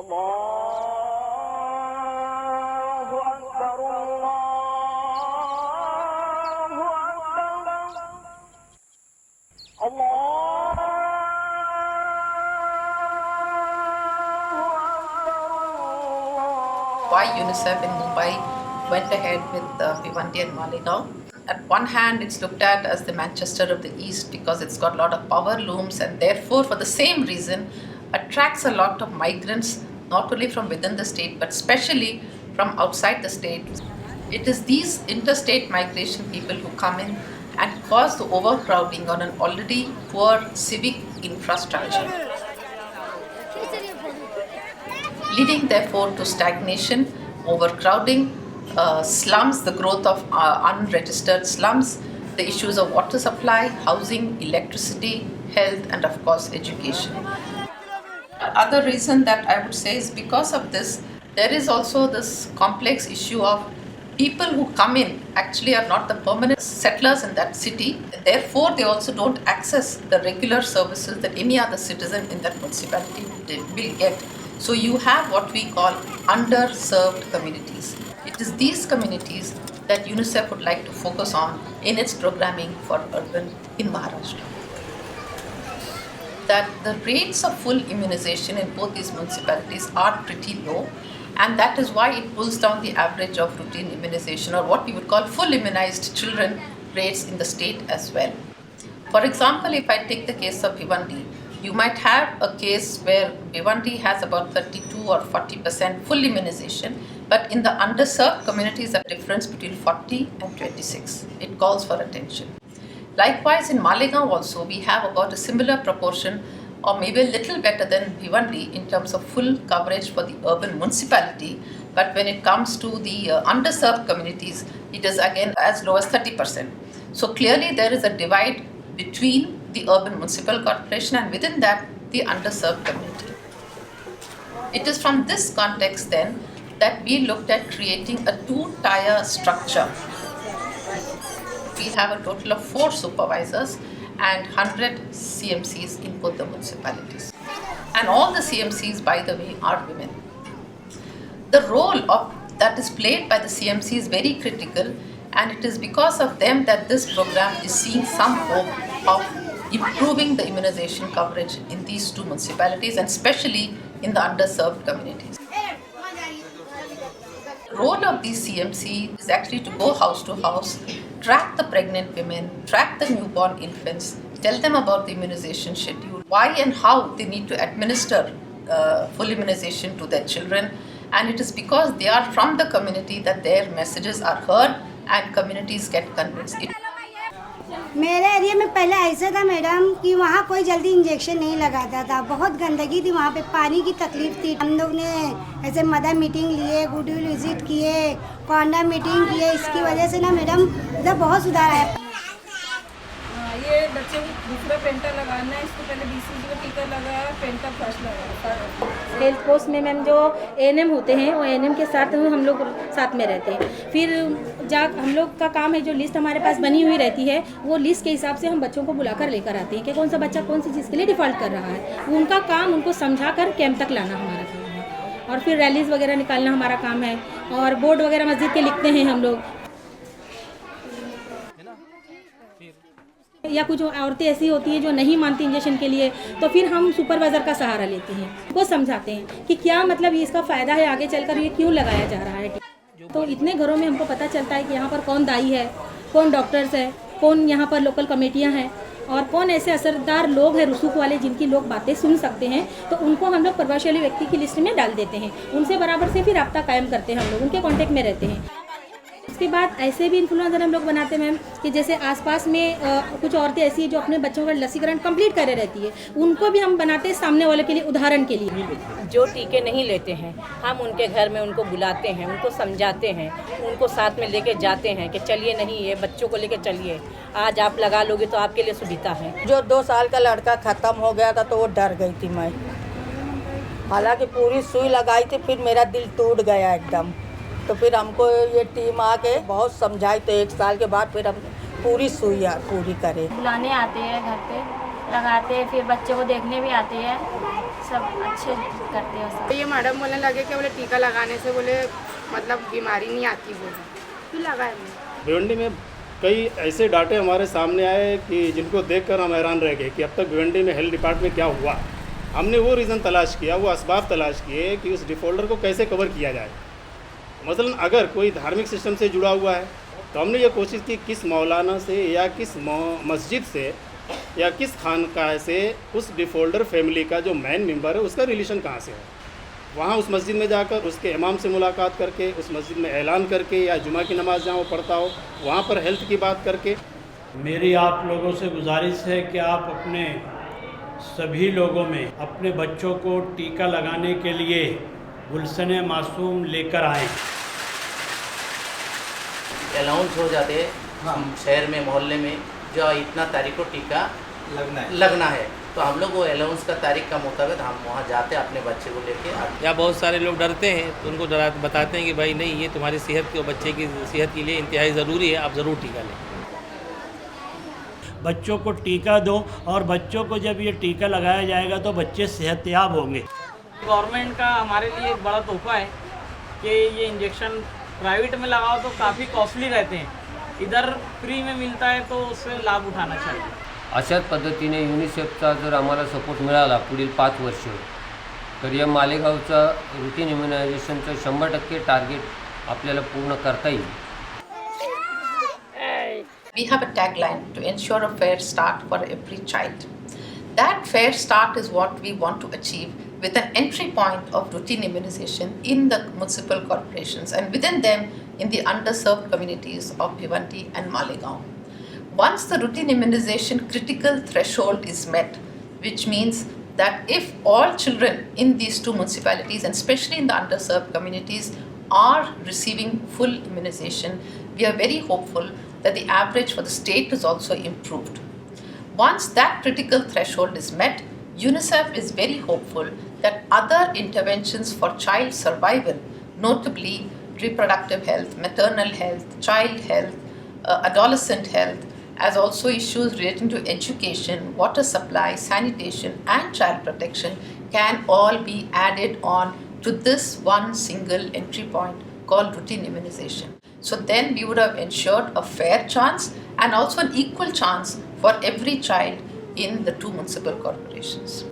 अल्लाहु अकबर, अल्लाहु अकबर, अल्लाहु Akbar. Why UNICEF in Mumbai went ahead with Bhiwandi and Malegaon. At one hand, it's looked at as the Manchester of the East because it's got a lot of power looms and therefore, for the same reason, attracts a lot of migrants, not only from within the state but especially from outside the state. It is these interstate migration people who come in and cause the overcrowding on an already poor civic infrastructure, leading therefore to stagnation, overcrowding, slums, the growth of unregistered slums, the issues of water supply, housing, electricity, health, and of course education. Other reason that I would say is because of this, there is also this complex issue of people who come in actually are not the permanent settlers in that city. Therefore, they also don't access the regular services that any other citizen in that municipality will get. So you have what we call underserved communities. It is these communities that UNICEF would like to focus on in its programming for urban in Maharashtra. That the rates of full immunization in both these municipalities are pretty low, and that is why it pulls down the average of routine immunization, or what we would call full immunized children rates in the state as well. For example, if I take the case of Bhiwandi, you might have a case where Bhiwandi has about 32 or 40% full immunization, but in the underserved communities, the difference between 40 and 26. It calls for attention. Likewise, in Malegaon also, we have about a similar proportion, or maybe a little better than Bhiwandi in terms of full coverage for the urban municipality. But when it comes to the underserved communities, it is again as low as 30%. So clearly there is a divide between the urban municipal corporation and within that the underserved community. It is from this context then that we looked at creating a two-tier structure. We have a total of 4 supervisors and 100 CMCs in both the municipalities. And all the CMCs, by the way, are women. The role that is played by the CMC is very critical, and it is because of them that this program is seeing some hope of improving the immunization coverage in these 2 municipalities, and especially in the underserved communities. The role of these CMC is actually to go house to house, track the pregnant women, track the newborn infants, tell them about the immunization schedule, why and how they need to administer full immunization to their children. And it is because they are from the community that their messages are heard and communities get convinced. मेरे area में पहले ऐसा था madam कि वहाँ कोई जल्दी injection नहीं लगाता था, बहुत गंदगी थी वहाँ पे, पानी की तकलीफ थी। हम लोग ने ऐसे मदर मीटिंग लिए, गुडविल विजिट किए, कॉन्डा मीटिंग किए, इसकी वजह से ना मैडम इधर बहुत सुधार आया। ये बच्चे को दूसरा पेंटा लगाना है, इसको पहले BCG का टीका लगाया, पेंटा फर्स्ट लगाया। हेल्थ पोस्ट में मैम जो ANM होते हैं वो ANM के साथ हम लोग साथ में रहते हैं। फिर हम लोग का काम है, जो लिस्ट हमारे पास बनी हुई रहती है वो लिस्ट के हिसाब से हम बच्चों को बुलाकर लेकर आते हैं कि कौन सा बच्चा कौन सी चीज़ के लिए डिफ़ॉल्ट कर रहा है। उनका काम उनको समझा कर कैंप तक लाना हमारा काम है, और फिर रैलीज़ वगैरह निकालना हमारा काम है, और बोर्ड वगैरह मस्जिद के लिखते हैं हम लोग। या कुछ औरतें ऐसी होती हैं जो नहीं मानती इंजेक्शन के लिए, तो फिर हम सुपरवाइज़र का सहारा लेते हैं, वो समझाते हैं कि क्या मतलब ये इसका फ़ायदा है, आगे चलकर ये क्यों लगाया जा रहा है। तो इतने घरों में हमको पता चलता है कि यहाँ पर कौन दाई है, कौन डॉक्टर्स है, कौन यहाँ पर लोकल कमेटियाँ हैं, और कौन ऐसे असरदार लोग हैं रसूख वाले जिनकी लोग बातें सुन सकते हैं। तो उनको हम लोग प्रभावशाली व्यक्ति की लिस्ट में डाल देते हैं, उनसे बराबर से फिर रब्ता कायम करते हैं, हम लोग उनके कॉन्टेक्ट में रहते हैं। उसके बाद ऐसे भी इन्फ्लुएंसर हम लोग बनाते हैं मैम कि जैसे आसपास में कुछ औरतें ऐसी हैं जो अपने बच्चों का लसीकरण कंप्लीट करे रहती है, उनको भी हम बनाते हैं सामने वाले के लिए, उदाहरण के लिए। जो टीके नहीं लेते हैं हम उनके घर में उनको बुलाते हैं, उनको समझाते हैं, उनको साथ में लेके जाते हैं कि चलिए नहीं ये बच्चों को लेके चलिए, आज आप लगा लोगे तो आपके लिए सुविधा है। जो 2 साल का लड़का ख़त्म हो गया था तो वो डर गई थी मैं, हालांकि पूरी सुई लगाई थी, फिर मेरा दिल टूट गया एकदम। तो फिर हमको ये टीम आके बहुत समझाई, तो 1 साल के बाद फिर हम पूरी सुई पूरी करें। बुलाने आते हैं घर पे, लगाते हैं, फिर बच्चे को देखने भी आते हैं, सब अच्छे करते हो सब। ये मैडम बोलने लगे कि बोले टीका लगाने से बोले मतलब बीमारी नहीं आती बोले, फिर लगाए हमने। भिवंडी में कई ऐसे डाटे हमारे सामने आए कि जिनको देखकर हम हैरान रह गए कि अब तक भिवंडी में हेल्थ डिपार्टमेंट में क्या हुआ। हमने वो रीज़न तलाश किया, वो असबाब तलाश किए कि उस डिफ़ॉल्टर को कैसे कवर किया जाए। मसलन अगर कोई धार्मिक सिस्टम से जुड़ा हुआ है तो हमने ये कोशिश की किस मौलाना से या किस मस्जिद से या किस खानकाह से उस डिफ़ॉल्टर फैमिली का जो मेन मेंबर है उसका रिलेशन कहाँ से है। वहाँ उस मस्जिद में जाकर उसके इमाम से मुलाकात करके, उस मस्जिद में ऐलान करके या जुमा की नमाज़ जहाँ वो पढ़ता हो वहाँ पर हेल्थ की बात करके। मेरी आप लोगों से गुजारिश है कि आप अपने सभी लोगों में अपने बच्चों को टीका लगाने के लिए गुलशन मासूम लेकर आएँ। अनाउंस हो जाते हम शहर में मोहल्ले में जो इतना तारीख को टीका लगना है तो हम लोग वो अलाउंस का तारीख का मुताबिक हम वहाँ जाते अपने बच्चे को लेके आते। या बहुत सारे लोग डरते हैं तो उनको बताते हैं कि भाई नहीं, ये तुम्हारी सेहत की और बच्चे की सेहत के लिए इंतहाई ज़रूरी है, आप ज़रूर टीका लें। बच्चों को टीका दो और बच्चों को जब ये टीका लगाया जाएगा तो बच्चे सेहतयाब होंगे। गवर्नमेंट का हमारे लिए एक बड़ा तोहफा है कि ये इंजेक्शन प्राइवेट में लगाओ तो काफ़ी कॉस्टली रहते हैं, इधर फ्री में मिलता है तो उससे लाभ उठाना चाहिए। अशाच पद्धतीने युनिसेफचा जर आम्हाला सपोर्ट मिळाला पुढील 5 वर्ष तर या मालेगावचा रुटीन इम्युनायझेशनचं 100% टार्गेट आपल्याला पूर्ण करता येईल। We have a tagline to ensure a fair start for every child. That fair start is what we want to achieve with an entry point of routine immunization in the municipal corporations and within them in the underserved communities of Bhiwandi and Malegaon. Once the routine immunization critical threshold is met, which means that if all children in these two municipalities and especially in the underserved communities are receiving full immunization, we are very hopeful that the average for the state is also improved. Once that critical threshold is met, UNICEF is very hopeful that other interventions for child survival, notably reproductive health, maternal health, child health, adolescent health, as also issues relating to education, water supply, sanitation and child protection can all be added on to this one single entry point called routine immunization. So then we would have ensured a fair chance and also an equal chance for every child in the two municipal corporations.